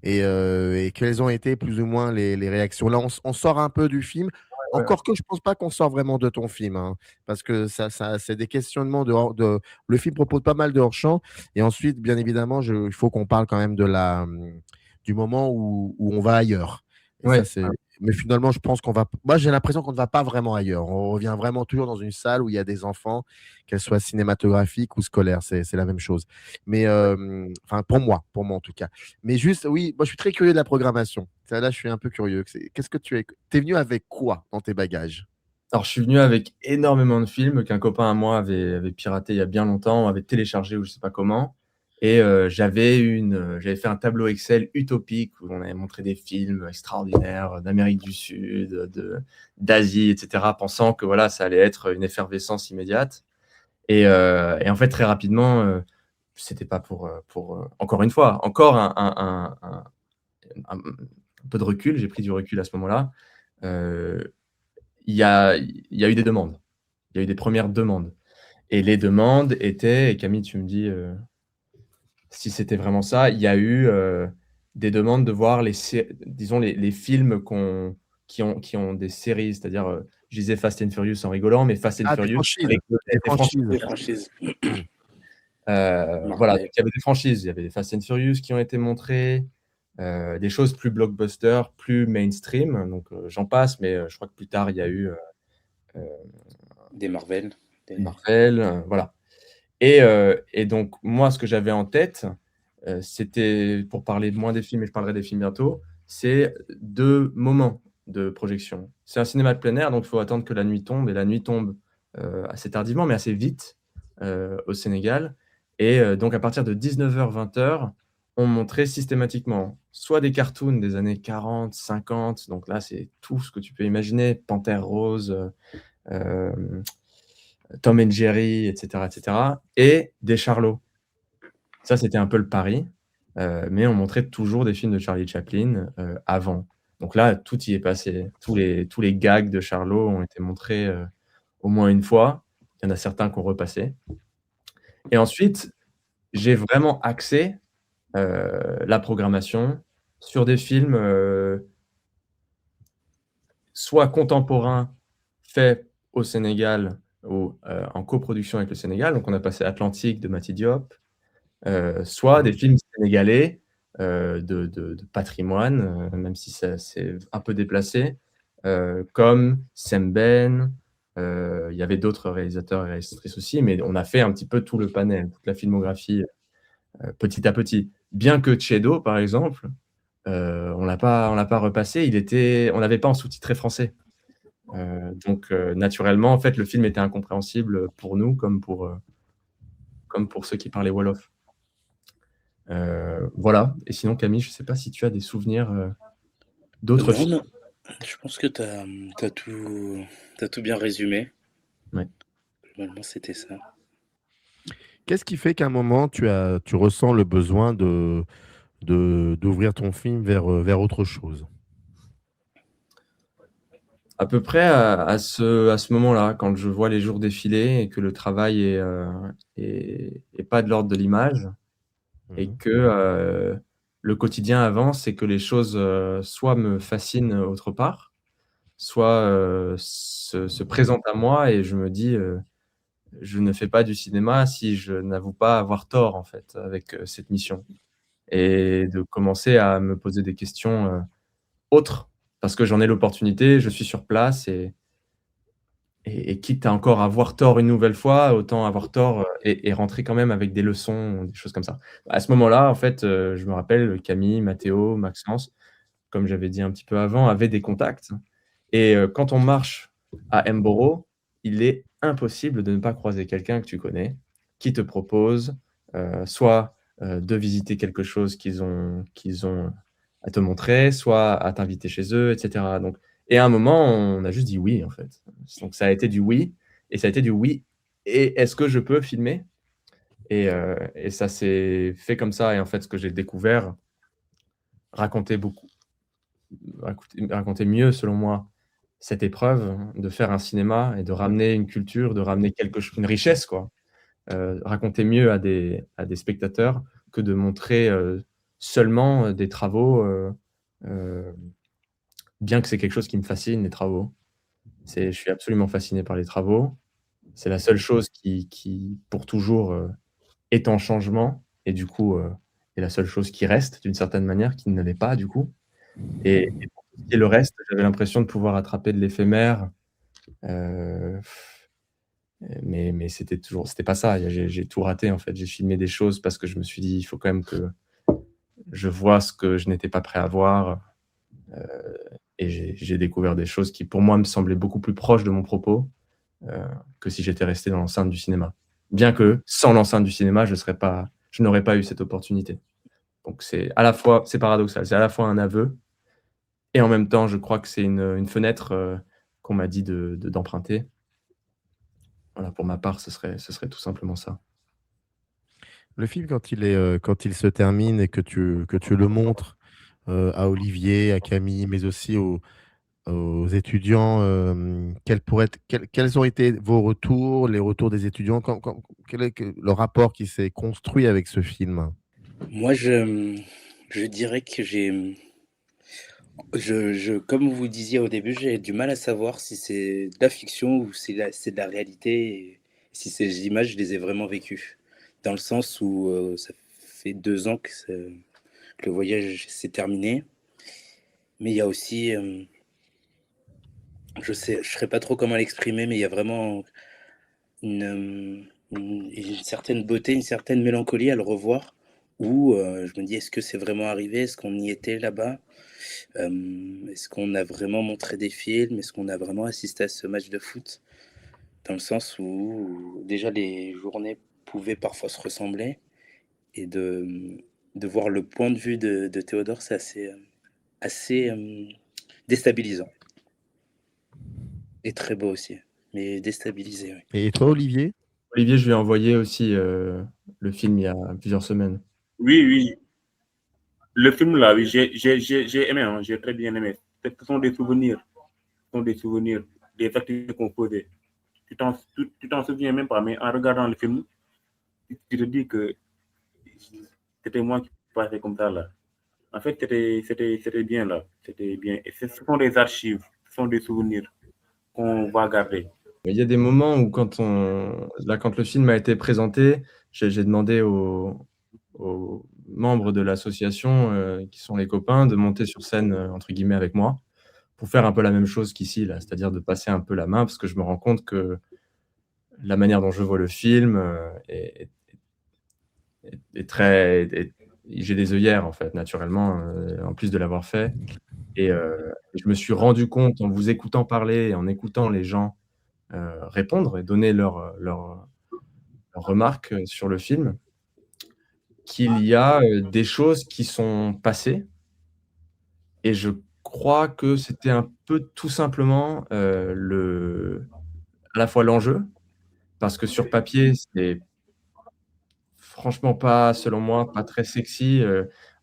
Speaker 1: et quelles ont été plus ou moins les réactions? Là, on sort un peu du film.
Speaker 3: Ouais,
Speaker 1: Encore que je pense pas qu'on sort vraiment de ton film, hein, parce que ça, c'est des questionnements le film propose pas mal de hors-champ. Et ensuite, bien évidemment, il faut qu'on parle quand même du moment où on va ailleurs. Et ça,
Speaker 3: ouais.
Speaker 1: c'est. Mais finalement, je pense qu'on va. Moi, j'ai l'impression qu'on ne va pas vraiment ailleurs. On revient vraiment toujours dans une salle où il y a des enfants, qu'elles soient cinématographiques ou scolaires. C'est la même chose. Mais enfin, pour moi en tout cas. Mais juste, oui, moi, je suis très curieux de la programmation. Là, je suis un peu curieux. Qu'est-ce que tu es venu avec quoi dans tes bagages?
Speaker 3: Alors, je suis venu avec énormément de films qu'un copain à moi avait piraté il y a bien longtemps, avait téléchargé ou je sais pas comment. Et j'avais fait un tableau Excel utopique où on avait montré des films extraordinaires d'Amérique du Sud, d'Asie, etc., pensant que voilà, ça allait être une effervescence immédiate. Et en fait, très rapidement, c'était pas pour encore une fois, encore un peu de recul. J'ai pris du recul à ce moment-là. Il y a eu des demandes. Il y a eu des premières demandes. Et les demandes étaient, et Camille, tu me dis si c'était vraiment ça, il y a eu des demandes de voir les films qui ont des séries, c'est-à-dire, je disais Fast and Furious en rigolant, mais Fast and
Speaker 1: Ah, des
Speaker 3: Furious
Speaker 1: franchises.
Speaker 3: avec
Speaker 1: Des
Speaker 3: des franchises.
Speaker 4: Des
Speaker 1: franchises.
Speaker 4: franchises.
Speaker 3: Voilà, donc il y avait des franchises, il y avait des Fast and Furious qui ont été montrées, des choses plus blockbuster, plus mainstream, donc j'en passe, mais je crois que plus tard, il y a eu
Speaker 4: Des Marvel.
Speaker 3: Marvel, voilà. Et donc, moi, ce que j'avais en tête, c'était, pour parler moins des films, et je parlerai des films bientôt, c'est 2 moments de projection. C'est un cinéma de plein air, donc il faut attendre que la nuit tombe, et la nuit tombe assez tardivement, mais assez vite au Sénégal. Et donc, à partir de 19h-20h, on montrait systématiquement soit des cartoons des années 40, 50, donc là, c'est tout ce que tu peux imaginer, Panthère Rose, Tom and Jerry, etc., etc., et des Charlots. Ça, c'était un peu le pari, mais on montrait toujours des films de Charlie Chaplin avant. Donc là, tout y est passé. Tous les gags de Charlot ont été montrés au moins une fois. Il y en a certains qu'on repassait. Et ensuite, j'ai vraiment axé la programmation sur des films soit contemporains faits au Sénégal ou en coproduction avec le Sénégal. Donc on a passé Atlantique de Mati Diop, soit des films sénégalais de patrimoine, même si c'est un peu déplacé, comme Sembène. Il y avait d'autres réalisateurs et réalisatrices aussi, mais on a fait un petit peu tout le panel, toute la filmographie petit à petit. Bien que Tchedo, par exemple, on l'a pas repassé, on l'avait pas en sous-titré français. Donc naturellement, en fait, le film était incompréhensible pour nous comme pour ceux qui parlaient wolof. Voilà. Et sinon, Camille, je sais pas si tu as des souvenirs d'autres
Speaker 4: Non,
Speaker 3: films.
Speaker 4: non, je pense que t'as tout bien résumé.
Speaker 3: Ouais.
Speaker 4: Globalement, c'était ça.
Speaker 1: Qu'est-ce qui fait qu'à un moment, tu ressens le besoin d'ouvrir ton film vers autre chose?
Speaker 3: À peu près à ce moment-là, quand je vois les jours défiler et que le travail est pas de l'ordre de l'image et
Speaker 1: Mhm.
Speaker 3: que le quotidien avance et que les choses soit me fascinent autre part, soit se présentent à moi et je me dis je ne fais pas du cinéma si je n'avoue pas avoir tort en fait avec cette mission. Et de commencer à me poser des questions autres, parce que j'en ai l'opportunité, je suis sur place et quitte à encore avoir tort une nouvelle fois, autant avoir tort et rentrer quand même avec des leçons, des choses comme ça. À ce moment-là, en fait, je me rappelle Camille, Mathéo, Maxence, comme j'avais dit un petit peu avant, avaient des contacts et quand on marche à Mboro, il est impossible de ne pas croiser quelqu'un que tu connais, qui te propose soit de visiter quelque chose qu'ils ont à te montrer, soit à t'inviter chez eux, et cetera. Donc et à un moment, on a juste dit oui, en fait. Donc ça a été du oui et ça a été du oui et est-ce que je peux filmer? Et ça s'est fait comme ça et en fait, ce que j'ai découvert racontait beaucoup racontait mieux, selon moi, cette épreuve de faire un cinéma et de ramener une culture, de ramener une richesse, quoi. Raconter mieux à des spectateurs que de montrer seulement des travaux, heu, bien que c'est quelque chose qui me fascine, les travaux. Je suis absolument fasciné par les travaux. C'est la seule chose qui pour toujours, est en changement et du coup, est la seule chose qui reste d'une certaine manière, qui ne l'est pas du coup et pour tout ce qui est le reste, j'avais l'impression de pouvoir attraper de l'éphémère, heu, mais c'était pas ça. J'ai tout raté en fait. J'ai filmé des choses parce que je me suis dit: «Il faut quand même que je vois ce que je n'étais pas prêt à voir», heu et j'ai découvert des choses qui pour moi me semblaient beaucoup plus proches de mon propos, heu, que si j'étais resté dans l'enceinte du cinéma. Bien que sans l'enceinte du cinéma, je n'aurais pas eu cette opportunité. Donc c'est paradoxal, c'est à la fois un aveu et en même temps, je crois que c'est une fenêtre, qu'on m'a dit d'emprunter. Voilà, pour ma part, ce serait tout simplement ça.
Speaker 1: Le film, quand il se termine et que tu le montres à Olivier, à Camille, mais aussi aux étudiants, quels ont été vos retours, les retours des étudiants? Quel est le rapport qui s'est construit avec ce film?
Speaker 4: Moi, je dirais que comme vous disiez au début, j'ai du mal à savoir si c'est de la fiction ou si c'est de la réalité et si ces images, je les ai vraiment vécues. Dans le sens où ça fait 2 ans que le voyage s'est terminé, mais il y a aussi Je serais pas trop comment l'exprimer, mais il y a vraiment une certaine beauté, une certaine mélancolie à le revoir, où je me dis, est-ce que c'est vraiment arrivé? Est-ce qu'on y était là-bas? Est-ce qu'on a vraiment montré des films? Est-ce qu'on a vraiment assisté à ce match de foot? Dans le sens où déjà les journées pouvaient parfois se ressembler et de voir le point de vue de Théodore, c'est assez déstabilisant et très beau aussi, mais déstabilisé, oui.
Speaker 1: Et toi, Olivier?
Speaker 3: Olivier, je lui ai envoyé aussi le film il y a plusieurs semaines.
Speaker 5: Oui, oui. Le film là, oui, j'ai aimé, hein, j'ai très bien aimé. Ce sont des souvenirs, des activités qu'on faisait. Tu t'en souviens même pas, mais en regardant le film, tu te dis que c'était moi qui passais comme ça là. En fait, c'était bien là, c'était bien. Et ce sont des archives, ce sont des souvenirs qu'on va garder.
Speaker 3: Il y a des moments où quand le film a été présenté, j'ai demandé aux membres de l'association, qui sont les copains, de monter sur scène, entre guillemets, avec moi, pour faire un peu la même chose qu'ici, là, c'est-à-dire de passer un peu la main, parce que je me rends compte que la manière dont je vois le film est très. J'ai des œillères, en fait, naturellement, en plus de l'avoir fait. Et je me suis rendu compte, en vous écoutant parler et en écoutant les gens répondre et donner leurs remarques sur le film, qu'il y a des choses qui sont passées et je crois que c'était un peu tout simplement à la fois l'enjeu, parce que sur papier, c'est franchement pas, selon moi, pas très sexy,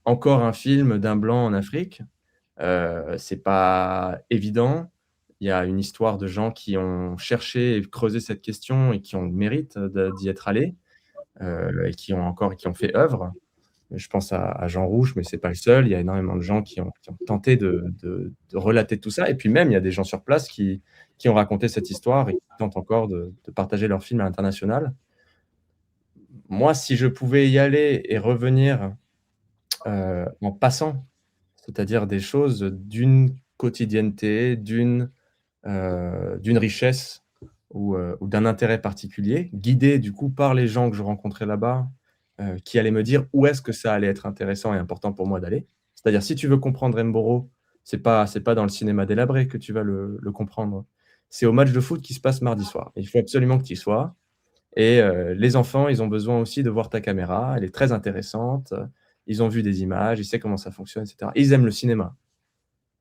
Speaker 3: encore un film d'un blanc en Afrique. C'est pas évident. Il y a une histoire de gens qui ont cherché et creusé cette question et qui ont le mérite d'y être allés, et qui ont fait œuvre. Je pense à Jean Rouch, mais c'est pas le seul. Il y a énormément de gens qui ont tenté de relater tout ça et puis même, il y a des gens sur place qui ont raconté cette histoire et qui tentent encore de partager leur film à l'international. Moi, si je pouvais y aller et revenir, en passant, c'est-à-dire des choses d'une quotidienneté, d'une richesse ou d'un intérêt particulier, guidé du coup par les gens que je rencontrais là-bas, qui allaient me dire où est-ce que ça allait être intéressant et important pour moi d'aller. C'est-à-dire si tu veux comprendre Mboro, c'est pas dans le cinéma délabré que tu vas le comprendre. C'est au match de foot qui se passe mardi soir. Il faut absolument que tu y sois et les enfants, ils ont besoin aussi de voir ta caméra, elle est très intéressante, ils ont vu des images, ils savent comment ça fonctionne et cetera. Ils aiment le cinéma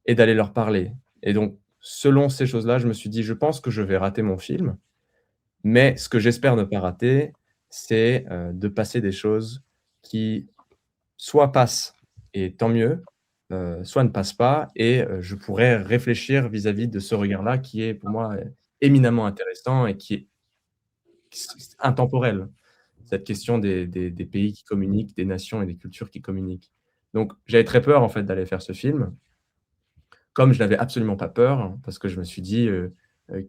Speaker 3: et d'aller leur parler et donc selon ces choses-là, je me suis dit: «Je pense que je vais rater mon film, mais ce que j'espère ne pas rater, c'est, de passer des choses qui soit passent et tant mieux, soit ne passent pas et je pourrais réfléchir vis-à-vis de ce regard-là qui est pour moi, éminemment intéressant et qui est intemporel. Cette question des pays qui communiquent, des nations et des cultures qui communiquent. Donc j'avais très peur en fait d'aller faire ce film, comme je n'avais absolument pas peur, parce que je me suis dit,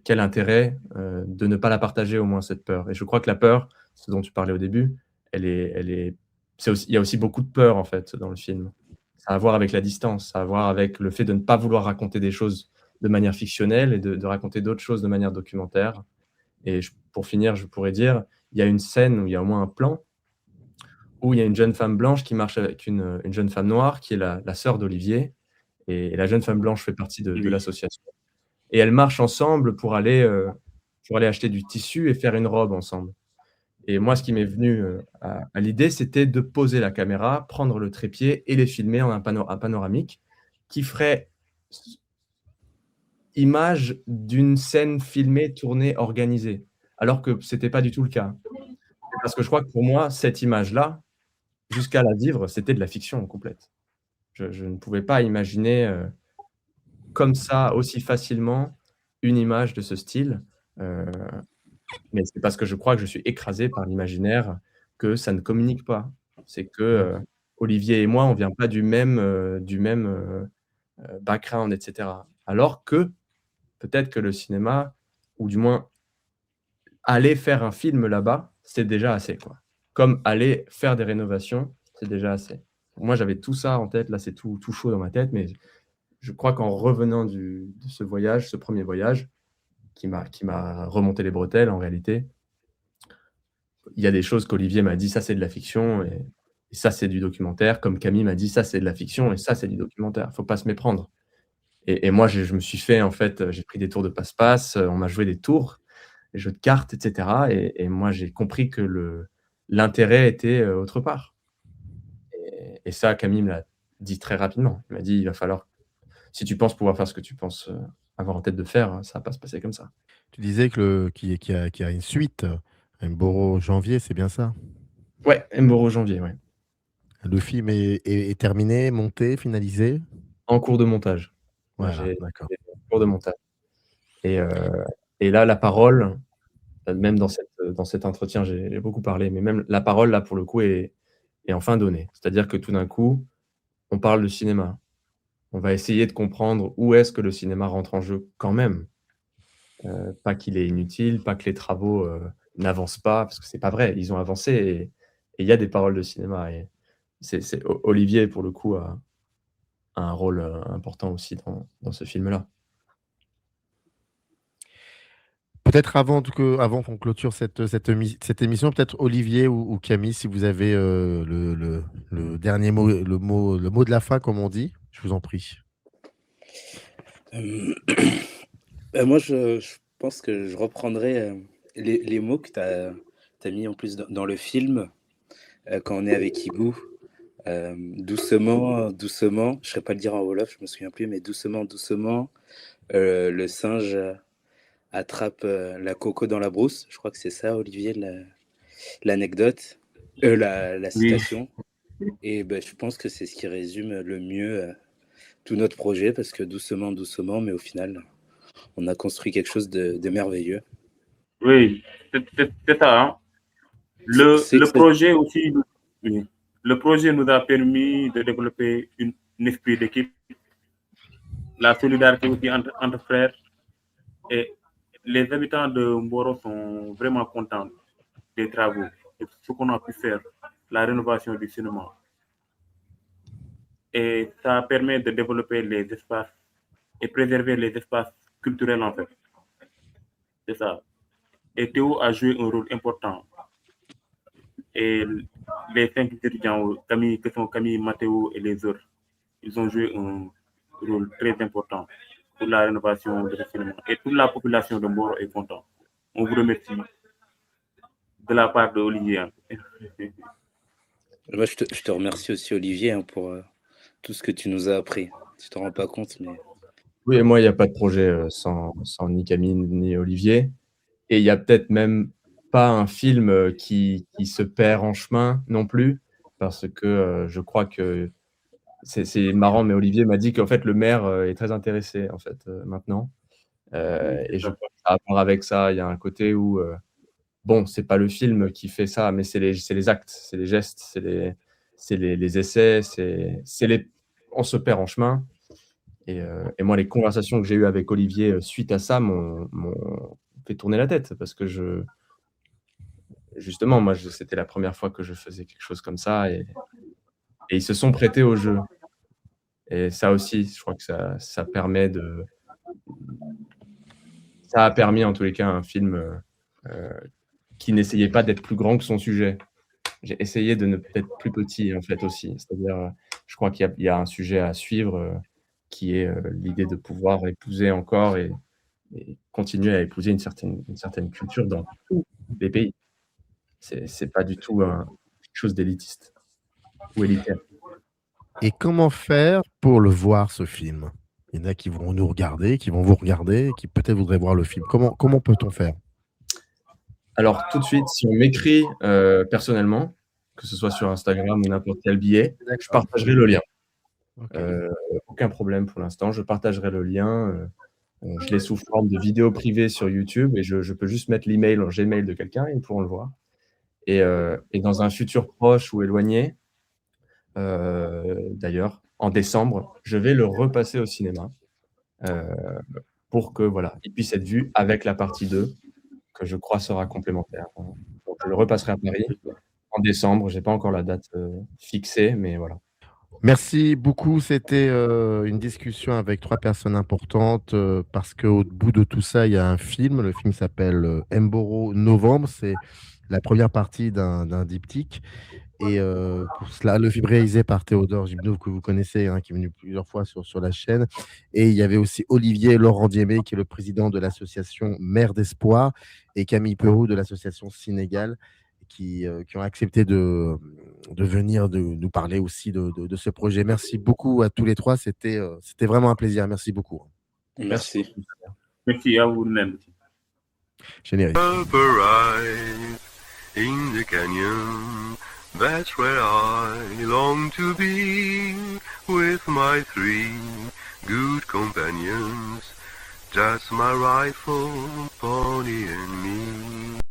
Speaker 3: «Quel intérêt, de ne pas la partager au moins cette peur?» Et je crois que la peur, ce dont tu parlais au début, elle est c'est aussi il y a aussi beaucoup de peur en fait dans le film. Ça a à voir avec la distance, ça a à voir avec le fait de ne pas vouloir raconter des choses de manière fictionnelle et de raconter d'autres choses de manière documentaire. Et pour finir, je pourrais dire, il y a une scène où il y a au moins un plan, où il y a une jeune femme blanche qui marche avec une jeune femme noire qui est la sœur d'Olivier et la jeune femme blanche fait partie de
Speaker 5: Oui.
Speaker 3: l'association et elles marchent ensemble pour aller acheter du tissu et faire une robe ensemble. Et moi, ce qui m'est venu, à l'idée, c'était de poser la caméra, prendre le trépied et les filmer en un panoramique qui ferait s image d'une scène filmée, tournée, organisée, alors que c'était pas du tout le cas. Parce que je crois que pour moi, cette image-là, jusqu'à la vivre, c'était de la fiction complète. Je ne pouvais pas imaginer, comme ça, aussi facilement, une image de ce style, heu, mais c'est parce que je crois que je suis écrasé par l'imaginaire que ça ne communique pas. C'est que, Olivier et moi, on vient pas du même background et cetera. Alors que, peut-être que le cinéma ou du moins aller faire un film là-bas, c'est déjà assez, quoi. Comme aller faire des rénovations, c'est déjà assez. Moi, j'avais tout ça en tête, là, c'est tout chaud dans ma tête, mais je crois qu'en revenant de ce voyage, ce premier voyage, qui m'a remonté les bretelles en réalité, il y a des choses qu'Olivier m'a dit: «Ça, c'est de la fiction et ça, c'est du documentaire», comme Camille m'a dit: «Ça, c'est de la fiction et ça, c'est du documentaire. Faut pas se méprendre». Et moi, je me suis fait en fait, j'ai pris des tours de passe-passe, on m'a joué des tours, des jeux de cartes et cetera et moi, j'ai compris que l'intérêt était, autre part et ça, Camille me l'a dit très rapidement. Il m'a dit: «Il va falloir si tu penses pouvoir faire ce que tu penses, avoir en tête de faire, ça va pas se passer comme ça».
Speaker 1: Tu disais qu'il y a une suite, Mboro Janvier, c'est bien ça?
Speaker 3: Ouais, Mboro Janvier, ouais.
Speaker 1: Le film est terminé, monté, finalisé?
Speaker 3: En cours de montage. Moi,
Speaker 1: Voilà, d'accord.
Speaker 3: j'ai en cours de montage et heu et là, la parole, même dans cet entretien, j'ai beaucoup parlé, mais même la parole, là, pour le coup, est enfin donnée. C'est-à-dire que tout d'un coup, on parle de cinéma. On va essayer de comprendre où est-ce que le cinéma rentre en jeu quand même. Pas qu'il est inutile, pas que les travaux, n'avancent pas, parce que c'est pas vrai. Ils ont avancé et il y a des paroles de cinéma et c'est Olivier, pour le coup, a un rôle, important aussi dans ce film-là.
Speaker 1: Peut-être avant qu'on clôture cette émission, peut-être Olivier ou Camille, si vous avez le dernier mot, le mot de la fin, comme on dit, je vous en prie.
Speaker 4: Euh, Moi, je pense que je reprendrai les mots que tu as mis en plus dans le film quand on est avec Hibou. Doucement, doucement, je ne saurais pas le dire en Wolof, je me souviens plus, mais doucement, doucement, le singe attrape la coco dans la brousse. Je crois que c'est ça, Olivier, l'anecdote, la
Speaker 5: Oui,
Speaker 4: citation. Et ben, je pense que c'est ce qui résume le mieux tout notre projet, parce que doucement, doucement, mais au final, on a construit quelque chose de merveilleux.
Speaker 5: oui, c'est ça. Hein. Le projet aussi, oui. Le projet nous a permis de développer un esprit d'équipe, la solidarité aussi entre frères. Et les habitants de Mboro sont vraiment contents des travaux et ce qu'on a pu faire, la rénovation du cinéma. Et ça permet de développer les espaces et préserver les espaces culturels en fait. C'est ça. Et Théo a joué un rôle important. Et les 5 étudiants, Camille, que sont Camille, Mathéo et les autres, ils ont joué un rôle très important pour la rénovation de ce cinéma. Et toute la population de Mboro est contente. On vous remercie de la part de Olivier.
Speaker 4: Moi, je te remercie aussi, Olivier, hein, pour tout ce que tu nous as appris. Tu t'en rends pas compte, mais
Speaker 3: Oui et moi, il y a pas de projet, sans ni Camille ni Olivier et il y a peut-être même pas un film, qui se perd en chemin non plus parce que, je crois que c'est marrant, mais Olivier m'a dit qu'en fait le maire, est très intéressé en fait, maintenant, et je crois que ça a à voir avec ça. Il y a un côté où, bon, c'est pas le film qui fait ça, mais c'est les actes, c'est les gestes, c'est les essais, c'est les on se perd en chemin et moi, les conversations que j'ai eues avec Olivier, suite à ça m'ont fait tourner la tête parce que justement, moi, c'était la première fois que je faisais quelque chose comme ça et ils se sont prêtés au jeu et ça aussi, je crois que ça permet de ça a permis en tous les cas un film, qui n'essayait pas d'être plus grand que son sujet. J'ai essayé d'être plus petit en fait aussi. C'est-à-dire, je crois qu'il y a un sujet à suivre, qui est, l'idée de pouvoir épouser encore et continuer à épouser une certaine culture dans tous les pays. C'est pas du tout quelque chose d'élitiste ou élitaire.
Speaker 1: Et comment faire pour le voir, ce film? Il y en a qui vont nous regarder, qui vont vous regarder, qui peut-être voudraient voir le film. Comment peut-on faire?
Speaker 3: Alors tout de suite, si on m'écrit, personnellement, que ce soit sur Instagram ou n'importe quel biais, je
Speaker 1: D'accord.
Speaker 3: partagerai le lien.
Speaker 1: OK.
Speaker 3: Aucun problème pour l'instant, je partagerai le lien, je l'ai sous forme de vidéo privée sur YouTube et je peux juste mettre l'email en Gmail de quelqu'un, ils pourront le voir et dans un futur proche ou éloigné, d'ailleurs, en décembre, je vais le repasser au cinéma, heu, pour que voilà, il puisse être vu avec la partie 2 que je crois sera complémentaire. Donc je le repasserai à Paris en décembre, j'ai pas encore la date, fixée, mais voilà.
Speaker 1: Merci beaucoup. C'était une discussion avec 3 personnes importantes parce qu'au bout de tout ça, il y a un film. Le film s'appelle Mboro Novembre. C'est la première partie d'un diptyque. Et pour cela, le film réalisé par Théodore Gibneau, que vous connaissez, hein, qui est venu plusieurs fois sur la chaîne. Et il y avait aussi Olivier Laurent Diémé, qui est le président de l'association Mère d'Espoir, et Camille Perroux de l'association Sénégal, qui ont accepté de venir nous parler aussi de ce projet. Merci beaucoup à tous les 3. C'était vraiment un plaisir. Merci beaucoup.
Speaker 4: Merci.
Speaker 5: Merci à vous-même.
Speaker 1: Générique.
Speaker 2: Up arise in the canyon, that's where I long to be, with my 3 good companions, just my rifle, pony and me.